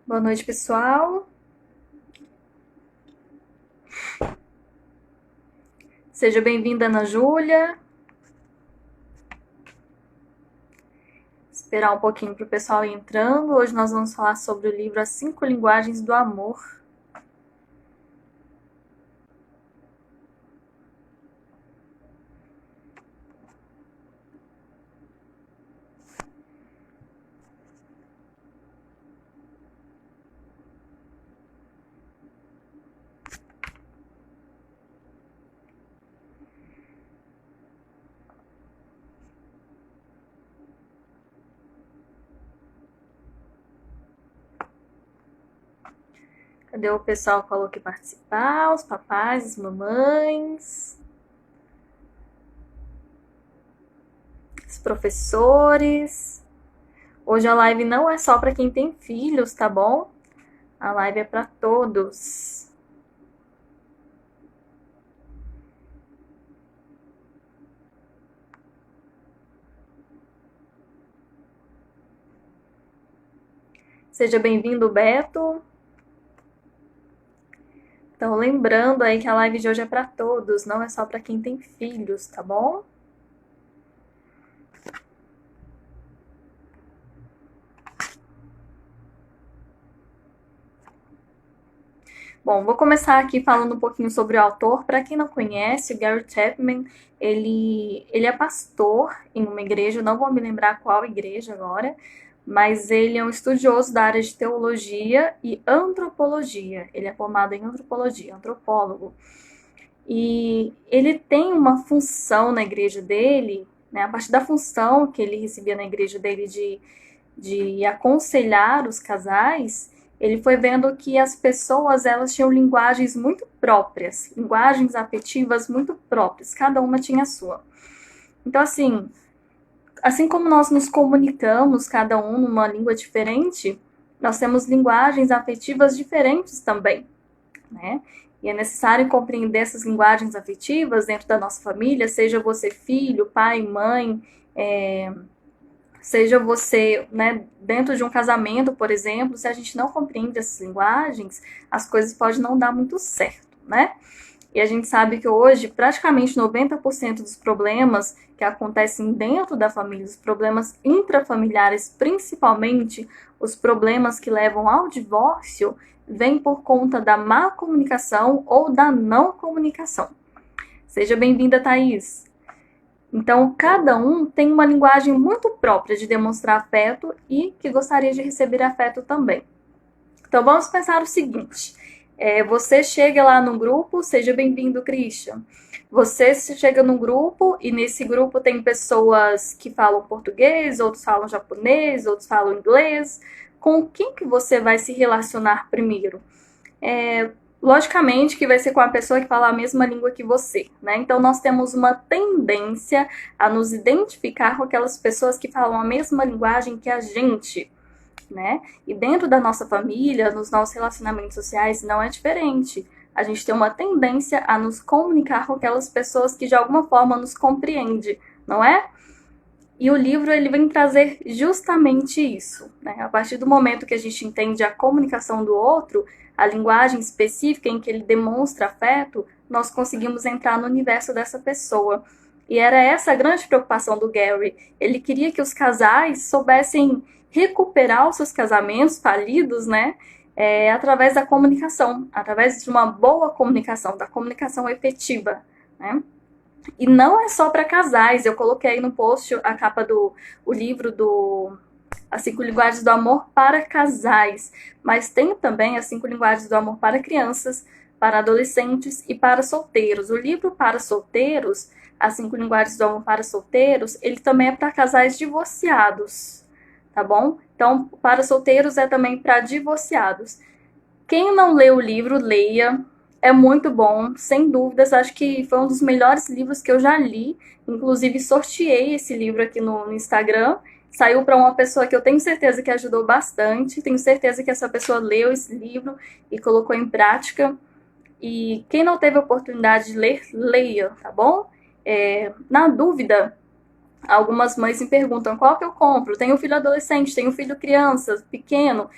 Boa noite, pessoal. Seja bem-vinda, Ana Júlia. Esperar um pouquinho para o pessoal ir entrando. Hoje nós vamos falar sobre o livro As 5 Linguagens do Amor. Cadê o pessoal que falou que ia participar? Os papais, as mamães, os professores. Hoje a live não é só para quem tem filhos, tá bom? A live é para todos. Seja bem-vindo, Beto. Então, lembrando aí que a live de hoje é para todos, não é só para quem tem filhos, tá bom? Bom, vou começar aqui falando um pouquinho sobre o autor. Para quem não conhece, o Gary Chapman, ele é pastor em uma igreja, não vou me lembrar qual igreja agora, mas ele é um estudioso da área de teologia e antropologia. Ele é formado em antropologia, antropólogo. E ele tem uma função na igreja dele, né, a partir da função que ele recebia na igreja dele de aconselhar os casais, ele foi vendo que as pessoas elas tinham linguagens muito próprias, linguagens afetivas muito próprias, cada uma tinha a sua. Então, assim como nós nos comunicamos, cada um numa língua diferente, nós temos linguagens afetivas diferentes também, né? E é necessário compreender essas linguagens afetivas dentro da nossa família, seja você filho, pai, mãe, seja você, né, dentro de um casamento, por exemplo, se a gente não compreende essas linguagens, as coisas podem não dar muito certo, né? E a gente sabe que hoje, praticamente 90% dos problemas que acontecem dentro da família, os problemas intrafamiliares, principalmente os problemas que levam ao divórcio, vêm por conta da má comunicação ou da não comunicação. Seja bem-vinda, Thaís. Então, cada um tem uma linguagem muito própria de demonstrar afeto e que gostaria de receber afeto também. Então, vamos pensar o seguinte: você chega lá no grupo, seja bem-vindo, Christian. Você chega num grupo e nesse grupo tem pessoas que falam português, outros falam japonês, outros falam inglês. Com quem que você vai se relacionar primeiro? Logicamente que vai ser com a pessoa que fala a mesma língua que você, né? Então nós temos uma tendência a nos identificar com aquelas pessoas que falam a mesma linguagem que a gente, né? E dentro da nossa família, nos nossos relacionamentos sociais, não é diferente. A gente tem uma tendência a nos comunicar com aquelas pessoas que de alguma forma nos compreendem, não é? E o livro ele vem trazer justamente isso, né? A partir do momento que a gente entende a comunicação do outro, a linguagem específica em que ele demonstra afeto, nós conseguimos entrar no universo dessa pessoa. E era essa a grande preocupação do Gary. Ele queria que os casais soubessem recuperar os seus casamentos falidos, né? Através da comunicação, através de uma boa comunicação, da comunicação efetiva, né? E não é só para casais. Eu coloquei aí no post a capa do o livro do As 5 Linguagens do Amor para Casais. Mas tem também As 5 Linguagens do Amor para Crianças, para adolescentes e para solteiros. O livro para solteiros, As 5 Linguagens do Amor para Solteiros, ele também é para casais divorciados, tá bom? Então, para solteiros é também para divorciados. Quem não leu o livro, leia. É muito bom, sem dúvidas. Acho que foi um dos melhores livros que eu já li. Inclusive, sorteei esse livro aqui no Instagram. Saiu para uma pessoa que eu tenho certeza que ajudou bastante. Tenho certeza que essa pessoa leu esse livro e colocou em prática. E quem não teve a oportunidade de ler, leia, tá bom? Na dúvida, Algumas mães me perguntam qual que eu compro. Tenho filho adolescente, tenho filho criança, pequeno,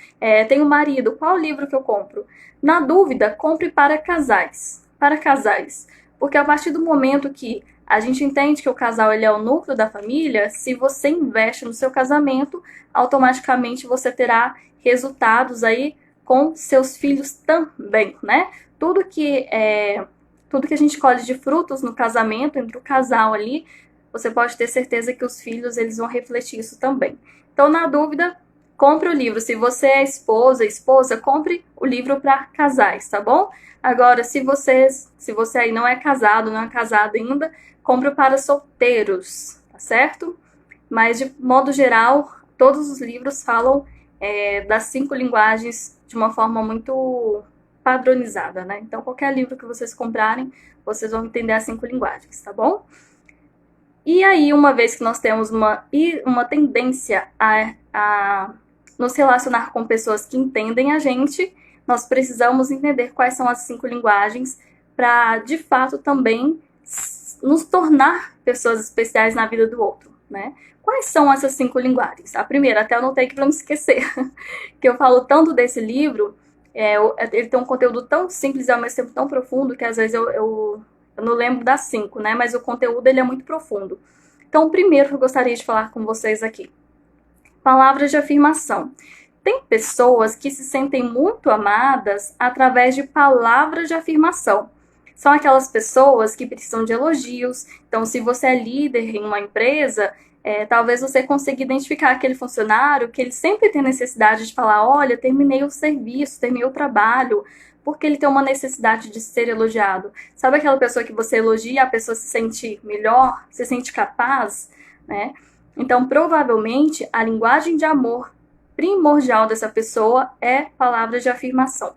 tenho marido, qual livro que eu compro? Na dúvida, compre para casais. Para casais. Porque a partir do momento que a gente entende que o casal ele é o núcleo da família, se você investe no seu casamento, automaticamente você terá resultados aí com seus filhos também, né? Tudo que a gente colhe de frutos no casamento, entre o casal ali, você pode ter certeza que os filhos eles vão refletir isso também. Então, na dúvida, compre o livro. Se você é esposa, compre o livro para casais, tá bom? Agora, se você aí não é casado, não é casada ainda, compre para solteiros, tá certo? Mas, de modo geral, todos os livros falam das 5 linguagens de uma forma muito padronizada, né? Então, qualquer livro que vocês comprarem, vocês vão entender as 5 linguagens, tá bom? E aí, uma vez que nós temos uma tendência a nos relacionar com pessoas que entendem a gente, nós precisamos entender quais são as 5 linguagens para, de fato, também nos tornar pessoas especiais na vida do outro, né? Quais são essas 5 linguagens? A primeira, até anotei aqui para não esquecer, que eu falo tanto desse livro, ele tem um conteúdo tão simples e ao mesmo tempo tão profundo que às vezes eu não lembro das 5, né? Mas o conteúdo ele é muito profundo. Então, o primeiro que eu gostaria de falar com vocês aqui. Palavras de afirmação. Tem pessoas que se sentem muito amadas através de palavras de afirmação. São aquelas pessoas que precisam de elogios. Então, se você é líder em uma empresa, talvez você consiga identificar aquele funcionário que ele sempre tem necessidade de falar, olha, terminei o serviço, terminei o trabalho, porque ele tem uma necessidade de ser elogiado. Sabe aquela pessoa que você elogia, a pessoa se sente melhor, se sente capaz, né? Então, provavelmente, a linguagem de amor primordial dessa pessoa é palavras de afirmação.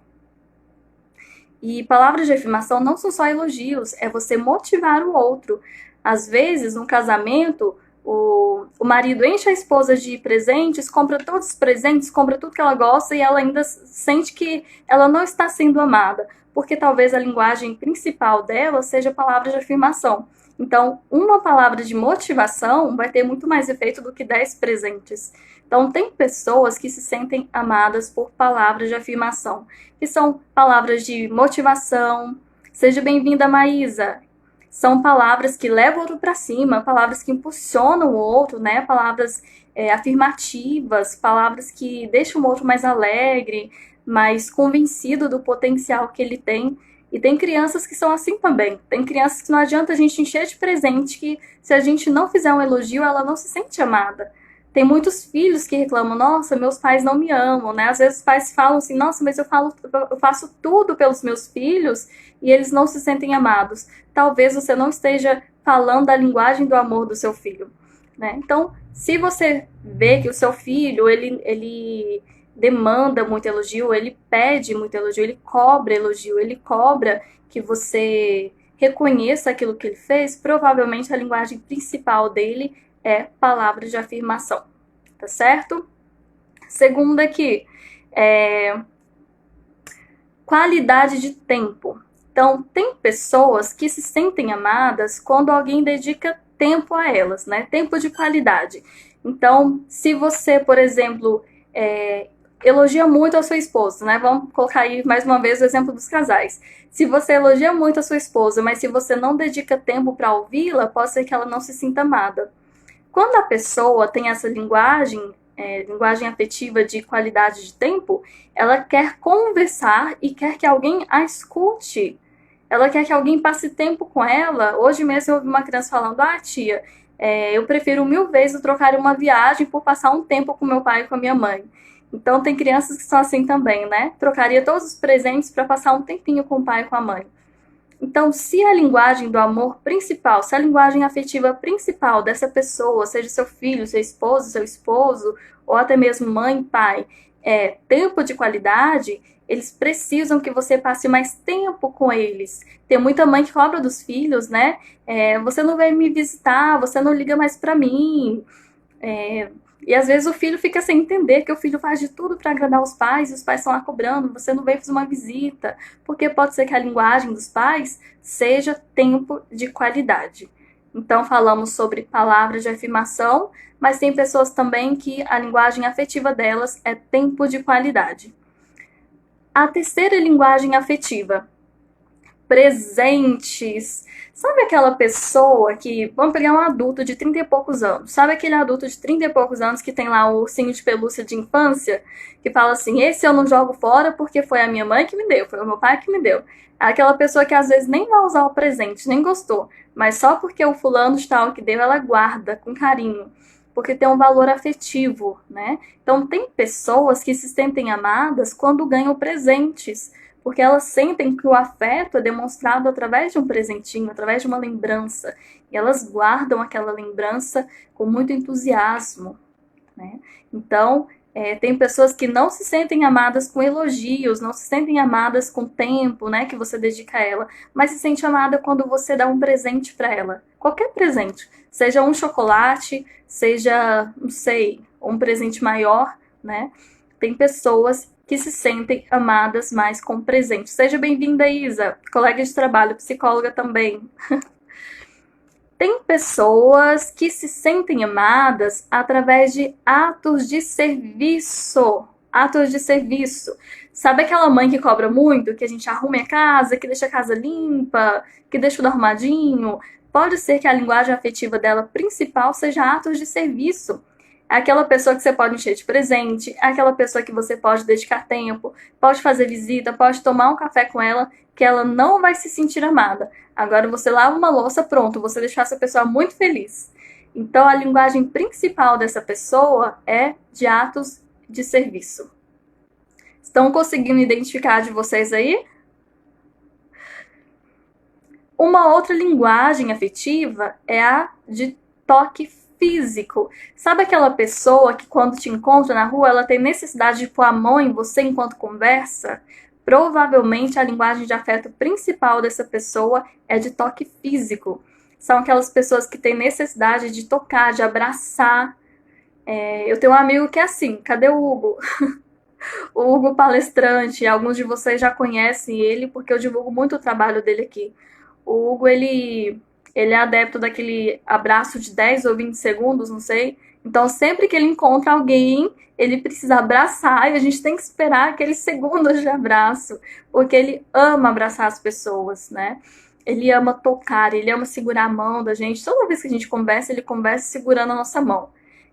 E palavras de afirmação não são só elogios, é você motivar o outro. Às vezes, no casamento, o marido enche a esposa de presentes, compra todos os presentes, compra tudo que ela gosta e ela ainda sente que ela não está sendo amada, porque talvez a linguagem principal dela seja palavras de afirmação. Então, uma palavra de motivação vai ter muito mais efeito do que 10 presentes. Então, tem pessoas que se sentem amadas por palavras de afirmação, que são palavras de motivação. Seja bem-vinda, Maísa. São palavras que levam o outro para cima, palavras que impulsionam o outro, né? Palavras afirmativas, palavras que deixam o outro mais alegre, mais convencido do potencial que ele tem. E tem crianças que são assim também. Tem crianças que não adianta a gente encher de presente, que se a gente não fizer um elogio, ela não se sente amada. Tem muitos filhos que reclamam, nossa, meus pais não me amam, né? Às vezes os pais falam assim, nossa, mas eu faço tudo pelos meus filhos e eles não se sentem amados. Talvez você não esteja falando a linguagem do amor do seu filho, né? Então, se você vê que o seu filho, ele demanda muito elogio, ele pede muito elogio, ele cobra que você reconheça aquilo que ele fez, provavelmente a linguagem principal dele é palavras de afirmação, tá certo? Segundo aqui, qualidade de tempo. Então, tem pessoas que se sentem amadas quando alguém dedica tempo a elas, né? Tempo de qualidade. Então, se você, por exemplo, elogia muito a sua esposa, né? Vamos colocar aí mais uma vez o exemplo dos casais. Se você elogia muito a sua esposa, mas se você não dedica tempo para ouvi-la, pode ser que ela não se sinta amada. Quando a pessoa tem essa linguagem afetiva de qualidade de tempo, ela quer conversar e quer que alguém a escute. Ela quer que alguém passe tempo com ela. Hoje mesmo eu ouvi uma criança falando, tia, eu prefiro 1000 vezes trocar uma viagem por passar um tempo com meu pai e com a minha mãe. Então tem crianças que são assim também, né? Trocaria todos os presentes para passar um tempinho com o pai e com a mãe. Então, se a linguagem do amor principal, se a linguagem afetiva principal dessa pessoa, seja seu filho, seu esposo, ou até mesmo mãe, pai, é tempo de qualidade, eles precisam que você passe mais tempo com eles. Tem muita mãe que cobra dos filhos, né? Você não vem me visitar, você não liga mais pra mim. E às vezes o filho fica sem entender que o filho faz de tudo para agradar os pais e os pais estão lá cobrando, você não veio fazer uma visita, porque pode ser que a linguagem dos pais seja tempo de qualidade. Então, falamos sobre palavras de afirmação, mas tem pessoas também que a linguagem afetiva delas é tempo de qualidade. A terceira linguagem afetiva, presentes. Sabe aquela pessoa que, vamos pegar um adulto de 30 e poucos anos, sabe aquele adulto de 30 e poucos anos que tem lá o ursinho de pelúcia de infância, que fala assim, esse eu não jogo fora porque foi a minha mãe que me deu, foi o meu pai que me deu. Aquela pessoa que às vezes nem vai usar o presente, nem gostou, mas só porque o fulano de tal que deu, ela guarda com carinho, porque tem um valor afetivo, né? Então tem pessoas que se sentem amadas quando ganham presentes, porque elas sentem que o afeto é demonstrado através de um presentinho, através de uma lembrança, e elas guardam aquela lembrança com muito entusiasmo, né? Então, tem pessoas que não se sentem amadas com elogios, não se sentem amadas com tempo, né, que você dedica a ela, mas se sente amada quando você dá um presente para ela. Qualquer presente, seja um chocolate, seja, não sei, um presente maior, né? Tem pessoas que se sentem amadas mais com presente. Seja bem-vinda, Isa, colega de trabalho, psicóloga também. Tem pessoas que se sentem amadas através de atos de serviço. Atos de serviço. Sabe aquela mãe que cobra muito, que a gente arrume a casa, que deixa a casa limpa, que deixa tudo arrumadinho? Pode ser que a linguagem afetiva dela principal seja atos de serviço. É aquela pessoa que você pode encher de presente, é aquela pessoa que você pode dedicar tempo, pode fazer visita, pode tomar um café com ela, que ela não vai se sentir amada. Agora você lava uma louça, pronto, você deixou essa pessoa muito feliz. Então a linguagem principal dessa pessoa é de atos de serviço. Estão conseguindo identificar de vocês aí? Uma outra linguagem afetiva é a de toque físico. Sabe aquela pessoa que quando te encontra na rua, ela tem necessidade de pôr a mão em você enquanto conversa? Provavelmente a linguagem de afeto principal dessa pessoa é de toque físico. São aquelas pessoas que têm necessidade de tocar, de abraçar. Eu tenho um amigo que é assim, cadê o Hugo? O Hugo palestrante, alguns de vocês já conhecem ele porque eu divulgo muito o trabalho dele aqui. O Hugo, ele é adepto daquele abraço de 10 ou 20 segundos, não sei. Então, sempre que ele encontra alguém, ele precisa abraçar e a gente tem que esperar aqueles segundos de abraço, porque ele ama abraçar as pessoas, né? Ele ama tocar, ele ama segurar a mão da gente. Toda vez que a gente conversa, ele conversa segurando a nossa mão.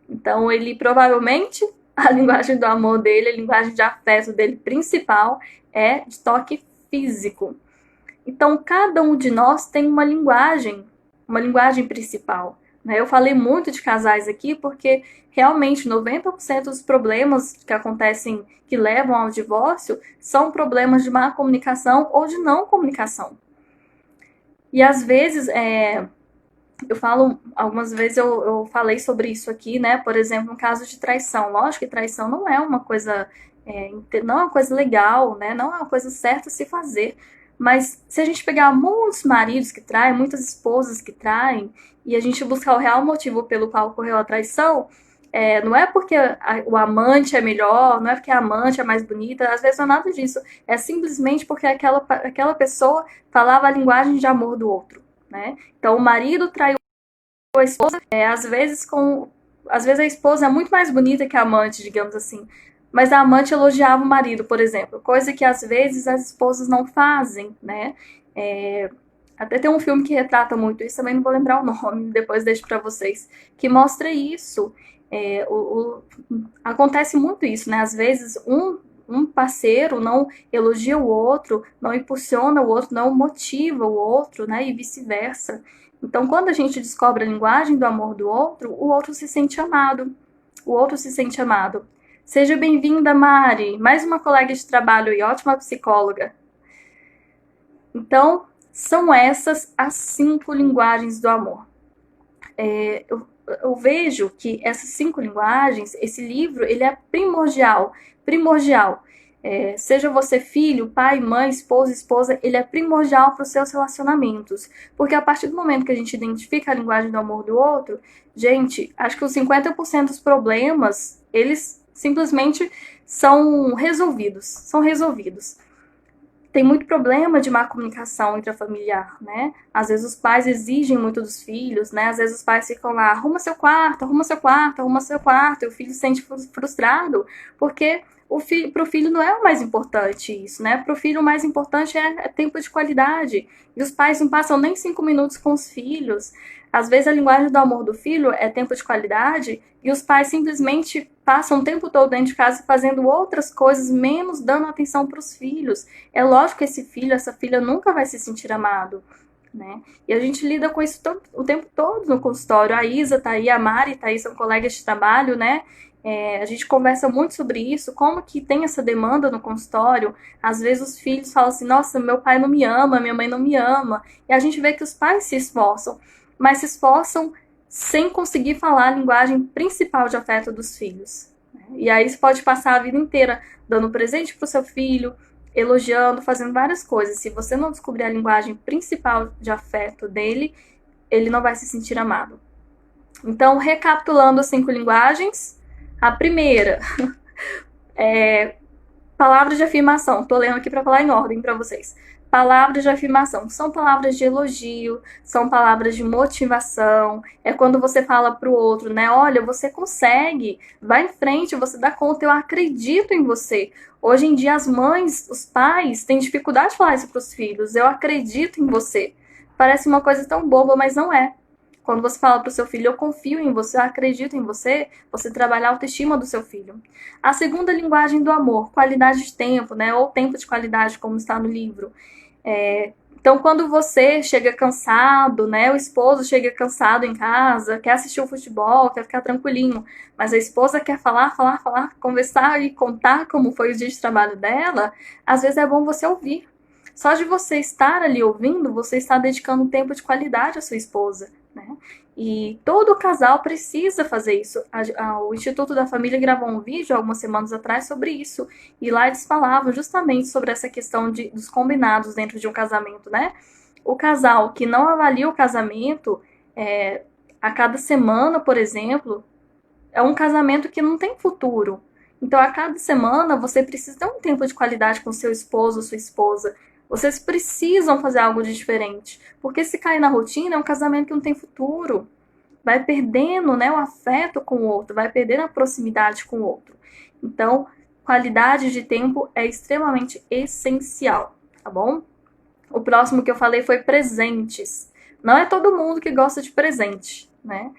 Então, ele provavelmente, a linguagem do amor dele, a linguagem de afeto dele principal é de toque físico. Então, cada um de nós tem uma linguagem principal, né? Eu falei muito de casais aqui porque realmente 90% dos problemas que acontecem, que levam ao divórcio, são problemas de má comunicação ou de não comunicação. E às vezes, algumas vezes eu falei sobre isso aqui, né? Por exemplo, no caso de traição. Lógico que traição não é uma coisa, não é uma coisa legal, né? Não é uma coisa certa a se fazer. Mas se a gente pegar muitos maridos que traem, muitas esposas que traem, e a gente buscar o real motivo pelo qual ocorreu a traição, não é porque o amante é melhor, não é porque a amante é mais bonita, às vezes não é nada disso. É simplesmente porque aquela pessoa falava a linguagem de amor do outro, né? Então o marido traiu a esposa, às vezes a esposa é muito mais bonita que a amante, digamos assim. Mas a amante elogiava o marido, por exemplo, coisa que às vezes as esposas não fazem, né? Até tem um filme que retrata muito isso, também não vou lembrar o nome, depois deixo para vocês, que mostra isso. Acontece muito isso, né? Às vezes um parceiro não elogia o outro, não impulsiona o outro, não motiva o outro, né? E vice-versa. Então, quando a gente descobre a linguagem do amor do outro, o outro se sente amado. O outro se sente amado. Seja bem-vinda, Mari, mais uma colega de trabalho e ótima psicóloga. Então, são essas as 5 linguagens do amor. Eu vejo que essas 5 linguagens, esse livro, ele é primordial. Seja você filho, pai, mãe, esposa, ele é primordial para os seus relacionamentos. Porque a partir do momento que a gente identifica a linguagem do amor do outro, gente, acho que os 50% dos problemas, eles simplesmente são resolvidos. tem muito problema de má comunicação intrafamiliar, né? Às vezes os pais exigem muito dos filhos, né? Às vezes os pais ficam lá, arruma seu quarto, arruma seu quarto, arruma seu quarto, e o filho se sente frustrado, porque para o filho não é o mais importante isso, né? Para o filho o mais importante é tempo de qualidade. E os pais não passam nem 5 minutos com os filhos. Às vezes a linguagem do amor do filho é tempo de qualidade e os pais simplesmente passam o tempo todo dentro de casa fazendo outras coisas, menos dando atenção para os filhos. É lógico que esse filho, essa filha nunca vai se sentir amado, né? E a gente lida com isso o tempo todo no consultório. A Isa tá aí, a Mari tá aí, são colegas de trabalho, né? A gente conversa muito sobre isso, como que tem essa demanda no consultório. Às vezes os filhos falam assim, nossa, meu pai não me ama, minha mãe não me ama. E a gente vê que os pais se esforçam, mas se esforçam sem conseguir falar a linguagem principal de afeto dos filhos. E aí você pode passar a vida inteira dando presente para o seu filho, elogiando, fazendo várias coisas. Se você não descobrir a linguagem principal de afeto dele, ele não vai se sentir amado. Então, recapitulando as 5 linguagens, a primeira é palavras de afirmação. Estou lendo aqui para falar em ordem para vocês. Palavras de afirmação são palavras de elogio, são palavras de motivação. É quando você fala para o outro, né? Olha, você consegue, vai em frente, você dá conta, eu acredito em você. Hoje em dia, as mães, os pais têm dificuldade de falar isso para os filhos. Eu acredito em você. Parece uma coisa tão boba, mas não é. Quando você fala para o seu filho, eu confio em você, eu acredito em você, você trabalha a autoestima do seu filho. A segunda linguagem do amor, qualidade de tempo, né? Ou tempo de qualidade, como está no livro. Então, quando você chega cansado, né? O esposo chega cansado em casa, quer assistir o futebol, quer ficar tranquilinho, mas a esposa quer falar, conversar e contar como foi o dia de trabalho dela, às vezes é bom você ouvir. Só de você estar ali ouvindo, você está dedicando um tempo de qualidade à sua esposa, né? E todo casal precisa fazer isso. O Instituto da Família gravou um vídeo algumas semanas atrás sobre isso. E lá eles falavam justamente sobre essa questão dos combinados dentro de um casamento, né? O casal que não avalia o casamento a cada semana, por exemplo, é um casamento que não tem futuro. Então, a cada semana, você precisa ter um tempo de qualidade com seu esposo ou sua esposa. Vocês precisam fazer algo de diferente. Porque se cair na rotina, é um casamento que não tem futuro. Vai perdendo, né, o afeto com o outro, vai perdendo a proximidade com o outro. Então, qualidade de tempo é extremamente essencial, tá bom? O próximo que eu falei foi presentes. Não é todo mundo que gosta de presente, né?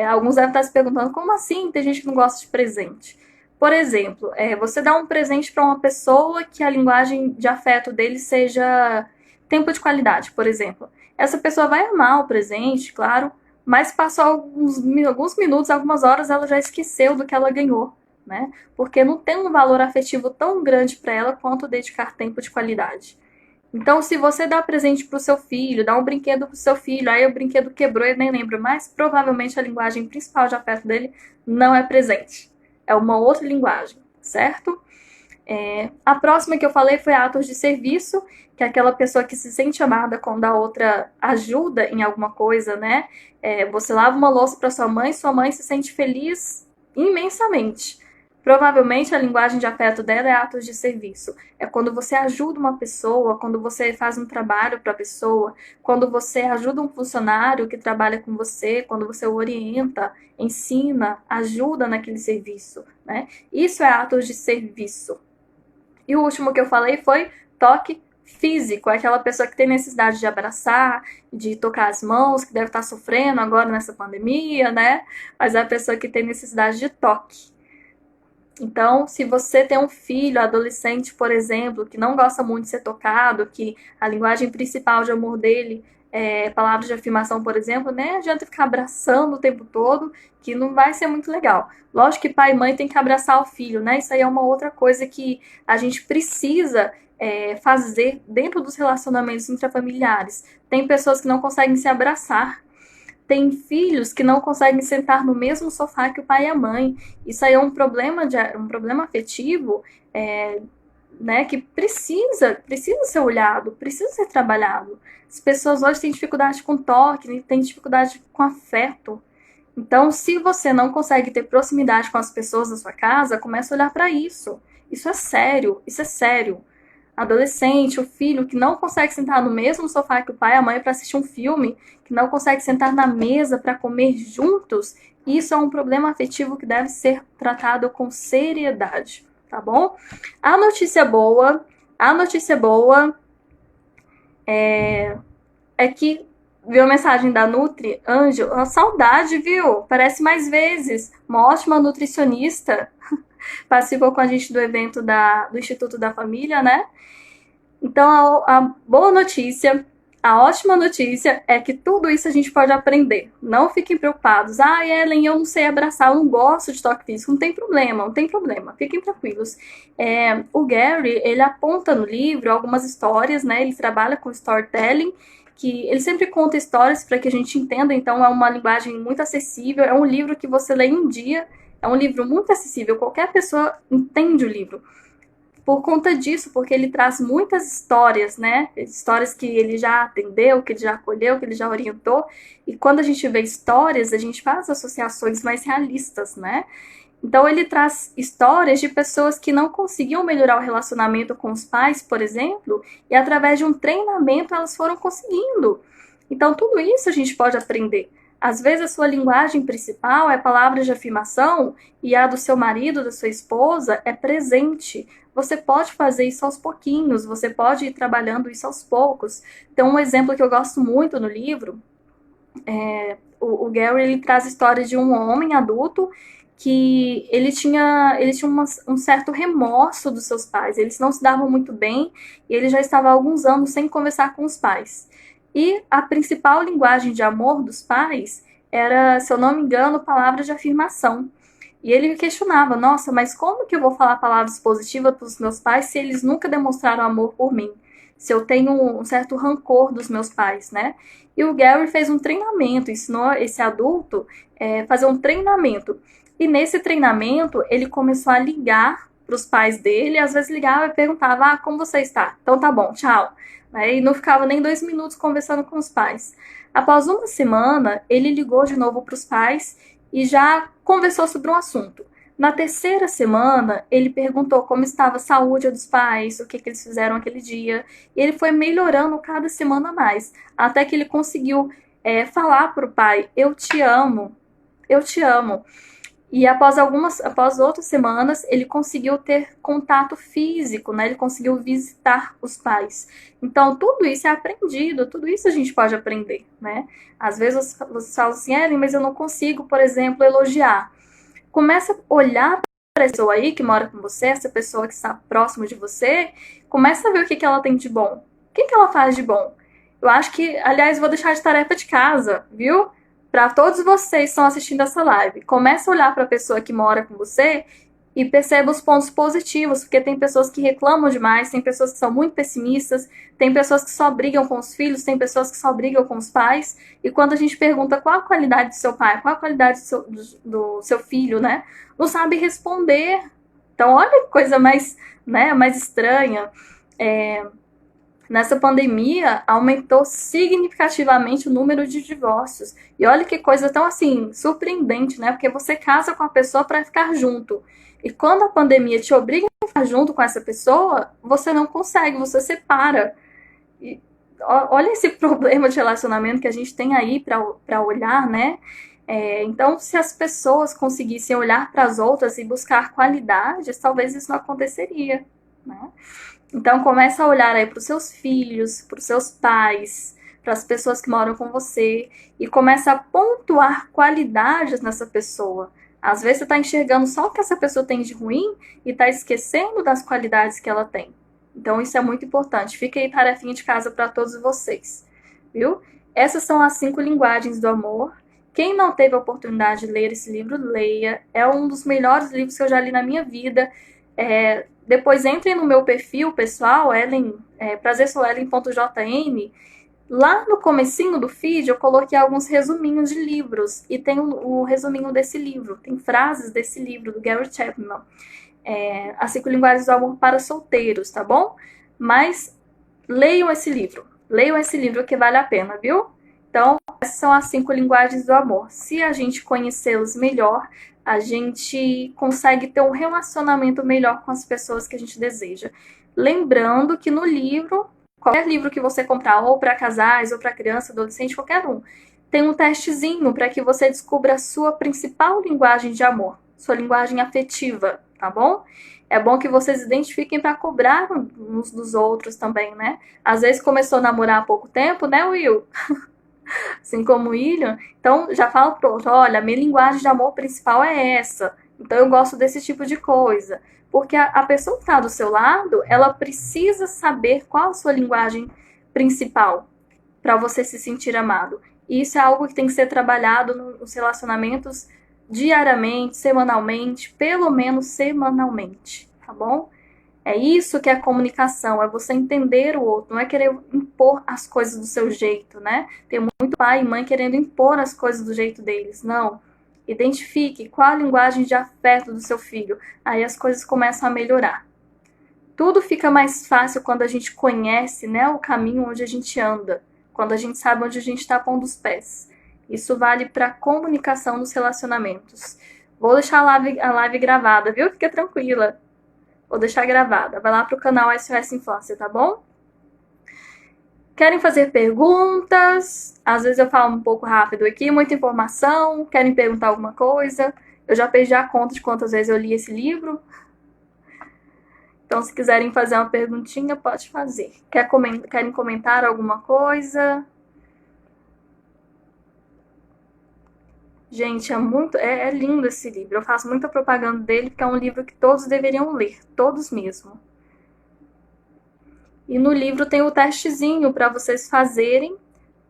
Alguns devem estar se perguntando, como assim tem gente que não gosta de presente? Por exemplo, você dá um presente para uma pessoa que a linguagem de afeto dele seja tempo de qualidade, por exemplo. Essa pessoa vai amar o presente, claro, mas passou alguns minutos, algumas horas, ela já esqueceu do que ela ganhou, né? Porque não tem um valor afetivo tão grande para ela quanto dedicar tempo de qualidade. Então, se você dá presente para o seu filho, dá um brinquedo para o seu filho, aí o brinquedo quebrou e nem lembra mais, provavelmente a linguagem principal de afeto dele não é presente. É uma outra linguagem, certo? A próxima que eu falei foi atos de serviço, que é aquela pessoa que se sente amada quando a outra ajuda em alguma coisa, né? Você lava uma louça para sua mãe se sente feliz imensamente. Provavelmente a linguagem de afeto dela é atos de serviço. É quando você ajuda uma pessoa, quando você faz um trabalho para a pessoa, quando você ajuda um funcionário que trabalha com você, quando você o orienta, ensina, ajuda naquele serviço, né? Isso é atos de serviço. E o último que eu falei foi toque físico, é aquela pessoa que tem necessidade de abraçar, de tocar as mãos, que deve estar sofrendo agora nessa pandemia, né? Mas é a pessoa que tem necessidade de toque. Então, se você tem um filho, adolescente, por exemplo, que não gosta muito de ser tocado, que a linguagem principal de amor dele é palavras de afirmação, por exemplo, né? Não adianta ficar abraçando o tempo todo, que não vai ser muito legal. Lógico que pai e mãe tem que abraçar o filho, né? Isso aí é uma outra coisa que a gente precisa fazer dentro dos relacionamentos intrafamiliares. Tem pessoas que não conseguem se abraçar. Tem filhos que não conseguem sentar no mesmo sofá que o pai e a mãe. Isso aí é um problema afetivo, né, que precisa ser olhado, precisa ser trabalhado. As pessoas hoje têm dificuldade com toque, têm dificuldade com afeto. Então, se você não consegue ter proximidade com as pessoas da sua casa, comece a olhar para isso. Isso é sério, isso é sério. adolescente, o filho que não consegue sentar no mesmo sofá que o pai e a mãe para assistir um filme, que não consegue sentar na mesa para comer juntos, isso é um problema afetivo que deve ser tratado com seriedade, tá bom? A notícia boa é que viu a mensagem da Nutri, Anjo, uma saudade, viu? Parece mais vezes. Uma ótima nutricionista. Participou com a gente do evento do Instituto da Família, né? Então, a boa notícia, a ótima notícia é que tudo isso a gente pode aprender. Não fiquem preocupados. Ah, Ellen, eu não sei abraçar, eu não gosto de toque físico. Não tem problema, não tem problema. Fiquem tranquilos. O Gary, ele aponta no livro algumas histórias, né? Ele trabalha com storytelling, que ele sempre conta histórias para que a gente entenda. Então, é uma linguagem muito acessível. É um livro que você lê em um dia. É um livro muito acessível. Qualquer pessoa entende o livro. Por conta disso, porque ele traz muitas histórias, né? Histórias que ele já atendeu, que ele já acolheu, que ele já orientou. E quando a gente vê histórias, a gente faz associações mais realistas, né? Então ele traz histórias de pessoas que não conseguiam melhorar o relacionamento com os pais, por exemplo, e através de um treinamento elas foram conseguindo. Então tudo isso a gente pode aprender. Às vezes a sua linguagem principal é palavras de afirmação e a do seu marido, da sua esposa, é presente. Você pode fazer isso aos pouquinhos, você pode ir trabalhando isso aos poucos. Então, um exemplo que eu gosto muito no livro, o Gary ele traz histórias de um homem adulto que ele tinha um certo remorso dos seus pais. Eles não se davam muito bem e ele já estava há alguns anos sem conversar com os pais. E a principal linguagem de amor dos pais era, se eu não me engano, palavras de afirmação. E ele questionava, nossa, mas como que eu vou falar palavras positivas para os meus pais se eles nunca demonstraram amor por mim? Se eu tenho um certo rancor dos meus pais, né? E o Gary fez um treinamento, ensinou esse adulto a fazer um treinamento. E nesse treinamento, ele começou a ligar para os pais dele, às vezes ligava e perguntava, como você está? Então tá bom, tchau. E não ficava nem 2 minutos conversando com os pais. Após uma semana, ele ligou de novo para os pais e já conversou sobre um assunto. Na terceira semana, ele perguntou como estava a saúde dos pais, o que eles fizeram aquele dia, e ele foi melhorando cada semana mais, até que ele conseguiu falar para o pai, eu te amo, eu te amo. E após outras semanas, ele conseguiu ter contato físico, né? Ele conseguiu visitar os pais. Então, tudo isso é aprendido, tudo isso a gente pode aprender, né? Às vezes você fala assim, Ellen, mas eu não consigo, por exemplo, elogiar. Começa a olhar para a pessoa aí que mora com você, essa pessoa que está próximo de você, começa a ver o que ela tem de bom. O que ela faz de bom? Eu acho que, aliás, vou deixar de tarefa de casa, viu? Para todos vocês que estão assistindo essa live, comece a olhar para a pessoa que mora com você e perceba os pontos positivos, porque tem pessoas que reclamam demais, tem pessoas que são muito pessimistas, tem pessoas que só brigam com os filhos, tem pessoas que só brigam com os pais, e quando a gente pergunta qual a qualidade do seu pai, qual a qualidade do seu filho, né, não sabe responder. Então, olha que coisa mais, né, mais estranha. Nessa pandemia, aumentou significativamente o número de divórcios. E olha que coisa tão, assim, surpreendente, né? Porque você casa com a pessoa para ficar junto. E quando a pandemia te obriga a ficar junto com essa pessoa, você não consegue, você separa. E olha esse problema de relacionamento que a gente tem aí para olhar, né? Então, se as pessoas conseguissem olhar para as outras e buscar qualidades, talvez isso não aconteceria, né? Então, começa a olhar aí para os seus filhos, para os seus pais, para as pessoas que moram com você e começa a pontuar qualidades nessa pessoa. Às vezes você está enxergando só o que essa pessoa tem de ruim e está esquecendo das qualidades que ela tem. Então, isso é muito importante. Fica aí tarefinha de casa para todos vocês, viu? Essas são as 5 linguagens do amor. Quem não teve a oportunidade de ler esse livro, leia. É um dos melhores livros que eu já li na minha vida. Depois entrem no meu perfil pessoal, prazersoellen.jn. Lá no comecinho do feed eu coloquei alguns resuminhos de livros. E tem o resuminho desse livro. Tem frases desse livro, do Gary Chapman. As 5 linguagens do amor para solteiros, tá bom? Mas leiam esse livro. Leiam esse livro que vale a pena, viu? Então, essas são as 5 linguagens do amor. Se a gente conhecê-los melhor, a gente consegue ter um relacionamento melhor com as pessoas que a gente deseja. Lembrando que no livro, qualquer livro que você comprar, ou para casais, ou para criança, adolescente, qualquer um, tem um testezinho para que você descubra a sua principal linguagem de amor, sua linguagem afetiva, tá bom? É bom que vocês identifiquem para cobrar uns dos outros também, né? Às vezes começou a namorar há pouco tempo, né, Will? Assim como o William. Então já fala pro outro, olha, a minha linguagem de amor principal é essa. Então eu gosto desse tipo de coisa. Porque a pessoa que está do seu lado, ela precisa saber qual a sua linguagem principal para você se sentir amado. E isso é algo que tem que ser trabalhado nos relacionamentos diariamente, semanalmente, pelo menos semanalmente, tá bom? É isso que é comunicação, é você entender o outro, não é querer impor as coisas do seu jeito, né? Tem muito pai e mãe querendo impor as coisas do jeito deles, não. Identifique qual a linguagem de afeto do seu filho, aí as coisas começam a melhorar. Tudo fica mais fácil quando a gente conhece, né, o caminho onde a gente anda, quando a gente sabe onde a gente está pondo os pés. Isso vale para comunicação nos relacionamentos. Vou deixar a live gravada, viu? Fica tranquila. Vou deixar gravada. Vai lá pro canal SOS Infância, tá bom? Querem fazer perguntas? Às vezes eu falo um pouco rápido aqui, muita informação. Querem perguntar alguma coisa? Eu já perdi a conta de quantas vezes eu li esse livro. Então, se quiserem fazer uma perguntinha, pode fazer. Querem comentar alguma coisa? Gente, é lindo esse livro. Eu faço muita propaganda dele, porque é um livro que todos deveriam ler. Todos mesmo. E no livro tem o testezinho para vocês fazerem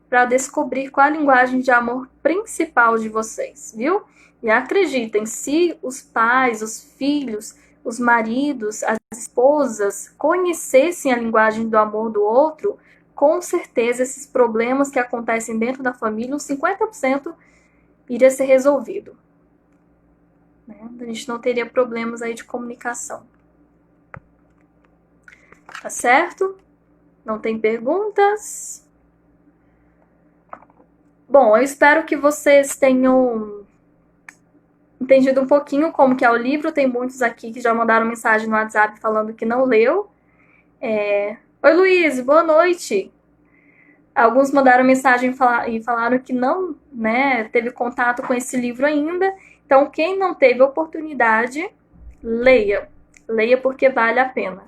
para descobrir qual a linguagem de amor principal de vocês, viu? E acreditem, se os pais, os filhos, os maridos, as esposas conhecessem a linguagem do amor do outro, com certeza esses problemas que acontecem dentro da família, uns 50% iria ser resolvido. Né? A gente não teria problemas aí de comunicação. Tá certo? Não tem perguntas? Bom, eu espero que vocês tenham entendido um pouquinho como que é o livro. Tem muitos aqui que já mandaram mensagem no WhatsApp falando que não leu. Oi, Luiz, boa noite. Alguns mandaram mensagem e falaram que não, né, teve contato com esse livro ainda. Então, quem não teve oportunidade, leia. Leia porque vale a pena.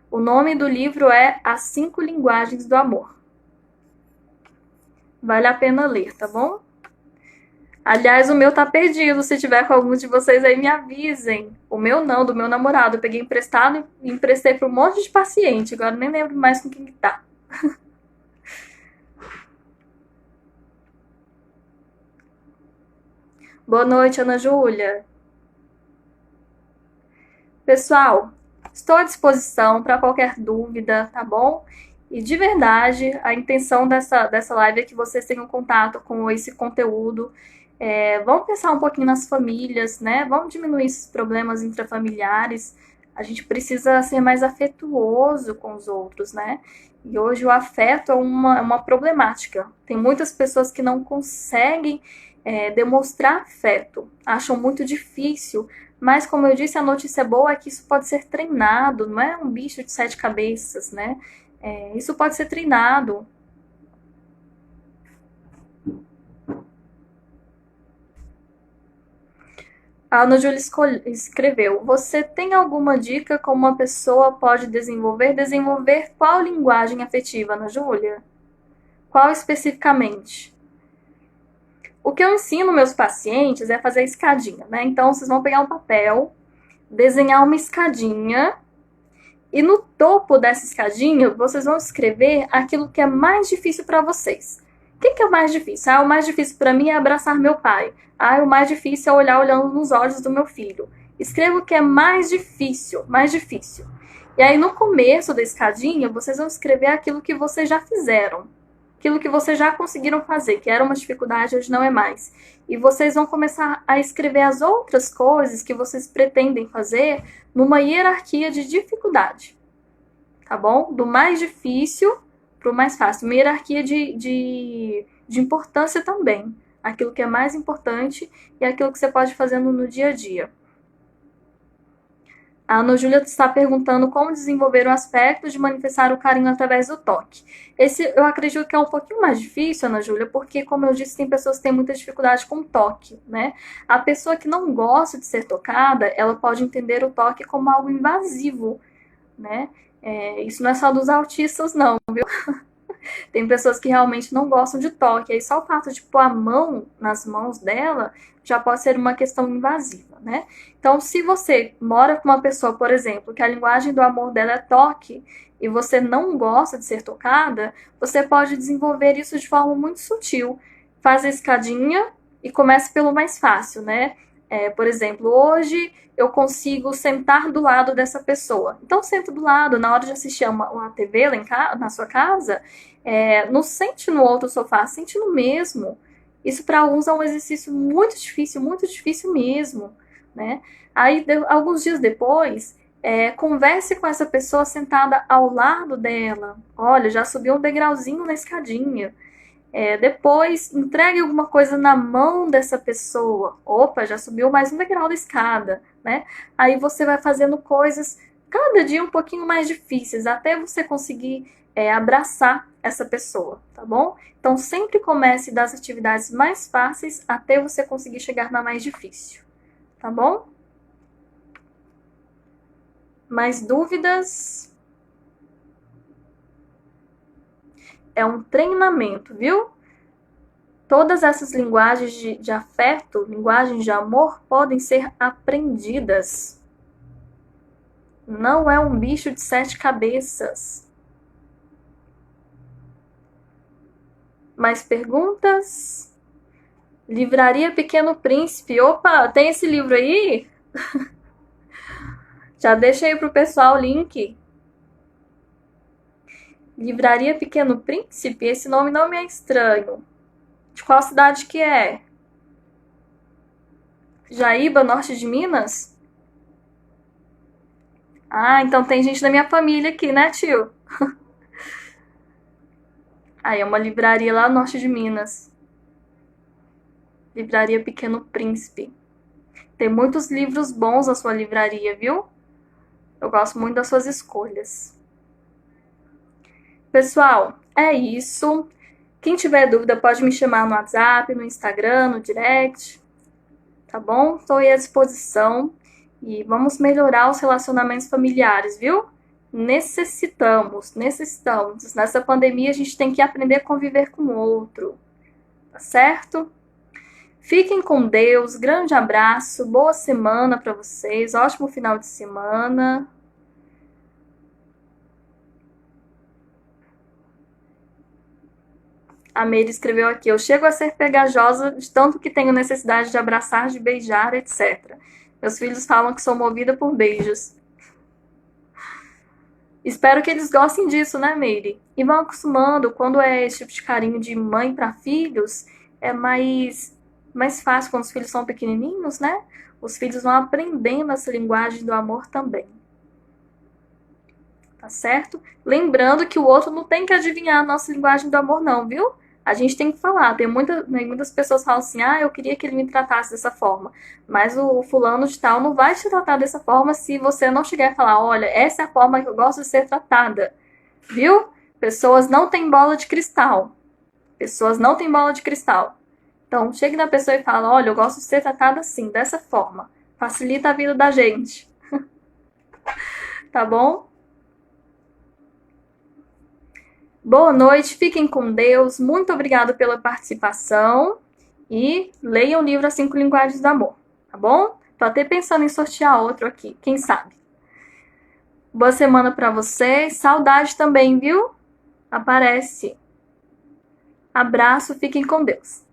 O nome do livro é As 5 Linguagens do Amor. Vale a pena ler, tá bom? Aliás, o meu tá perdido. Se tiver com alguns de vocês aí, me avisem. O meu não, do meu namorado. Eu peguei emprestado e emprestei para um monte de paciente. Agora nem lembro mais com quem que tá. Boa noite, Ana Júlia. Pessoal, estou à disposição para qualquer dúvida, tá bom? E de verdade, a intenção dessa live é que vocês tenham contato com esse conteúdo. Vamos pensar um pouquinho nas famílias, né? Vamos diminuir esses problemas intrafamiliares. A gente precisa ser mais afetuoso com os outros, né? E hoje o afeto é uma problemática. Tem muitas pessoas que não conseguem demonstrar afeto, acham muito difícil. Mas, como eu disse, a notícia boa é que isso pode ser treinado, não é um bicho de 7 cabeças, né? Isso pode ser treinado. A Ana Júlia escreveu: você tem alguma dica como uma pessoa pode desenvolver? Desenvolver qual linguagem afetiva, Ana Júlia? Qual especificamente? O que eu ensino meus pacientes é fazer escadinha, né? Então, vocês vão pegar um papel, desenhar uma escadinha, e no topo dessa escadinha, vocês vão escrever aquilo que é mais difícil para vocês. O que é o mais difícil? O mais difícil para mim é abraçar meu pai. O mais difícil é olhar olhando nos olhos do meu filho. Escreva o que é mais difícil, mais difícil. E aí, no começo da escadinha, vocês vão escrever aquilo que vocês já fizeram. Aquilo que vocês já conseguiram fazer, que era uma dificuldade, hoje não é mais. E vocês vão começar a escrever as outras coisas que vocês pretendem fazer numa hierarquia de dificuldade. Tá bom? Do mais difícil para o mais fácil. Uma hierarquia de importância também. aquilo que é mais importante e aquilo que você pode fazer no dia a dia. A Ana Júlia está perguntando como desenvolver o aspecto de manifestar o carinho através do toque. Esse eu acredito que é um pouquinho mais difícil, Ana Júlia, porque, como eu disse, tem pessoas que têm muita dificuldade com o toque, né? A pessoa que não gosta de ser tocada, ela pode entender o toque como algo invasivo, né? Isso não é só dos autistas, não, viu? Tem pessoas que realmente não gostam de toque. Aí só o fato de pôr a mão nas mãos dela já pode ser uma questão invasiva, né? Então, se você mora com uma pessoa, por exemplo, que a linguagem do amor dela é toque e você não gosta de ser tocada, você pode desenvolver isso de forma muito sutil. Faz a escadinha e comece pelo mais fácil, né? Por exemplo, hoje eu consigo sentar do lado dessa pessoa. Então, senta do lado, na hora de assistir uma TV lá na sua casa, não sente no outro sofá, sente no mesmo. Isso para alguns é um exercício muito difícil mesmo, né? Aí, alguns dias depois, converse com essa pessoa sentada ao lado dela. Olha, já subiu um degrauzinho na escadinha. Depois, entregue alguma coisa na mão dessa pessoa. Opa, já subiu mais um degrau da escada, né? Aí você vai fazendo coisas cada dia um pouquinho mais difíceis, até você conseguir abraçar essa pessoa, tá bom? Então, sempre comece das atividades mais fáceis até você conseguir chegar na mais difícil, tá bom? Mais dúvidas? É um treinamento, viu? Todas essas linguagens de afeto, linguagens de amor, podem ser aprendidas. Não é um bicho de 7 cabeças. Mais perguntas? Livraria Pequeno Príncipe. Opa, tem esse livro aí? Já deixa aí pro pessoal o link. Livraria Pequeno Príncipe? Esse nome não me é estranho. De qual cidade que é? Jaíba, norte de Minas? Ah, então tem gente da minha família aqui, né, tio? Aí é uma livraria lá no norte de Minas. Livraria Pequeno Príncipe. Tem muitos livros bons na sua livraria, viu? Eu gosto muito das suas escolhas. Pessoal, é isso. Quem tiver dúvida pode me chamar no WhatsApp, no Instagram, no direct. Tá bom? Estou aí à disposição. E vamos melhorar os relacionamentos familiares, viu? Necessitamos. Nessa pandemia a gente tem que aprender a conviver com o outro. Tá certo? Fiquem com Deus. Grande abraço. Boa semana para vocês. Ótimo final de semana. A Meire escreveu aqui: eu chego a ser pegajosa de tanto que tenho necessidade de abraçar, de beijar, etc. Meus filhos falam que sou movida por beijos. Espero que eles gostem disso, né, Meire? E vão acostumando. Quando é esse tipo de carinho de mãe para filhos, é mais fácil quando os filhos são pequenininhos, né? Os filhos vão aprendendo essa linguagem do amor também. Tá certo? Lembrando que o outro não tem que adivinhar a nossa linguagem do amor, não, viu? A gente tem que falar. Tem muitas pessoas que falam assim: ah, eu queria que ele me tratasse dessa forma. Mas o fulano de tal não vai te tratar dessa forma se você não chegar a falar: olha, essa é a forma que eu gosto de ser tratada. Viu? Pessoas não têm bola de cristal. Então, chegue na pessoa e fala: olha, eu gosto de ser tratada assim, dessa forma. Facilita a vida da gente. Tá bom? Boa noite, fiquem com Deus. Muito obrigado pela participação. E leiam o livro As 5 Linguagens do Amor, tá bom? Tô até pensando em sortear outro aqui, quem sabe. Boa semana pra vocês. Saudade também, viu? Aparece. Abraço, fiquem com Deus.